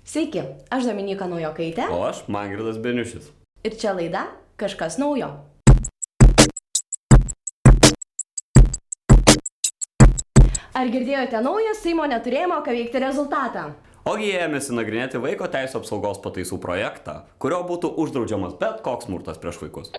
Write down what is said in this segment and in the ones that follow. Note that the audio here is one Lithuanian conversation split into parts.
Sveiki, aš Dominyka Naujokaitė. O aš Mangirdas Beniušis. Ir čia laida Kažkas naujo. Ar girdėjote naują Seimo neturėjimo ką veikti rezultatą? Ogi ėmėsi nagrinėti vaiko teisų apsaugos pataisų projektą, kurio būtų uždraudžiamas bet koks smurtas prieš vaikus.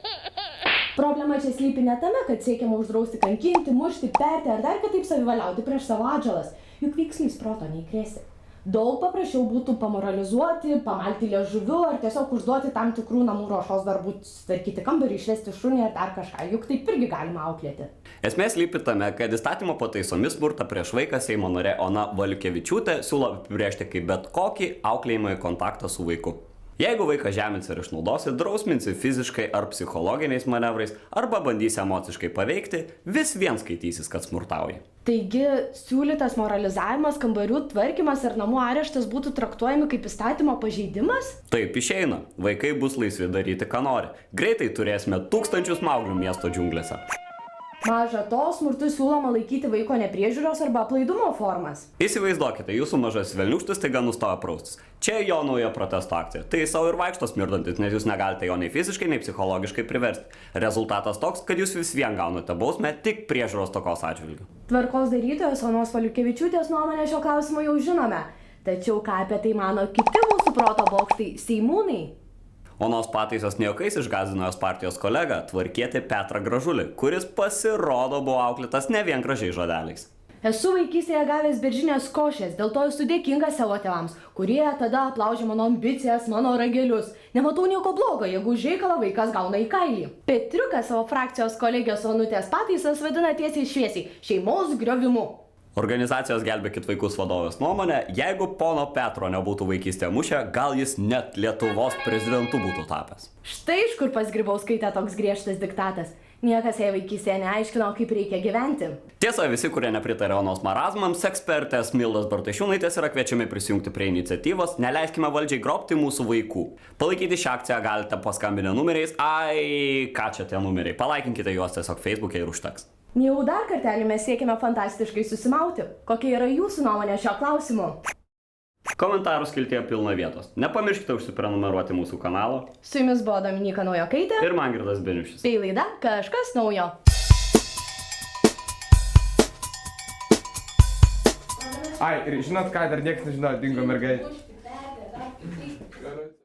Problema čia slypi ne tame, kad siekiama uždrausti kankinti, mušti, perti ar dar kitaip savivaliauti prieš savo atžalas. Juk veiksnys proto neįkrėsi. Daug paprasčiau būtų pamoralizuoti, pamalti liežuviu ar tiesiog užduoti tam tikrų namų ruošos darbų, tvarkyti kambarį, išvesti šunį ar dar kažką. Juk taip irgi galima auklėti. Esmė slypi tame, kad įstatymo pataisomis smurtą prieš vaiką Seimo narė Ona Valiukevičiūtė siūlo apibrėžti kaip bet kokį auklėjimąjį kontaktą su vaiku. Jeigu vaiką žeminsi ir išnaudosi, drausminsi fiziškai ar psichologiniais manevrais, arba bandysi emociškai paveikti, vis vien skaitysis, kad smurtauji. Taigi, siūlytas moralizavimas, kambarių tvarkymas ir namų areštas būtų traktuojami kaip įstatymo pažeidimas? Taip išeina. Vaikai bus laisvi daryti, ką nori. Greitai turėsime tūkstančius mauglių miesto džiunglėse. Maža to, smurtu siūloma laikyti vaiko nepriežiūros arba aplaidumo formas. Įsivaizduokite, jūsų mažas velniūkštis taiga nustoja praustis. Čia jo nauja protesto akcija. Tai savo ir vaikšto smirdantis, nes jūs negalite jo nei fiziškai, nei psichologiškai priversti. Rezultatas toks, kad jūs vis vien gaunate bausmę tik priežiūros tokos atžvilgiu. Tvarkos darytojos Onos Valiukevičiūtės nuomonę šio klausimo jau žinome. Tačiau ką apie tai mano kiti mūsų proto bokštai seimūnai? Onos pataisos nejuokais išgąsdino jos partijos kolegą, tvarkietį Petrą Gražulį, kuris pasirodo buvo auklėtas ne vien gražiais žodeliais. Esu vaikystėje gavęs beržinės košės, dėl to esu dėkingas savo tėvams, kurie tada aplaužė mano ambicijas, mano ragelius. Nematau nieko blogo, jeigu už reikalą vaikas gauna į kailį. Petriukas savo frakcijos kolegijos Onutės pataisas vadina tiesiai šviesiai - šeimos griovimu. Organizacijos Gelbėkit vaikus vadovės nuomonė, jeigu pono Petro nebūtų vaikystėje mušę, gal jis net Lietuvos prezidentu būtų tapęs. Štai iš kur pas Grybauskaitę toks griežtas diktatas. Niekas jai vaikystėje neaiškino, kaip reikia gyventi. Tiesa, visi, kurie nepritarė Onos marazmams, ekspertės Mildos Bartašiūnaitės yra kviečiami prisijungti prie iniciatyvos Neleiskime valdžiai grobti mūsų vaikų. Palaikyti šią akciją galite paskambinę numeriais. Ką čia tie numeriai? Palaikinkite juos tiesiog Facebook'e ir užteks. Jau dar kartelį mes siekime fantastiškai susimauti. Kokia yra jūsų nuomonė šio klausimu? Komentarų skiltyje pilna vietos. Nepamirškite užsiprenumeruoti mūsų kanalo. Su jumis buvo Dominyka Naujokaitė Ir Mangirdas Beniušis. Tai laida Kažkas naujo. Ai, ir žinot ką, dar niekas nežino, dingo mergaitė.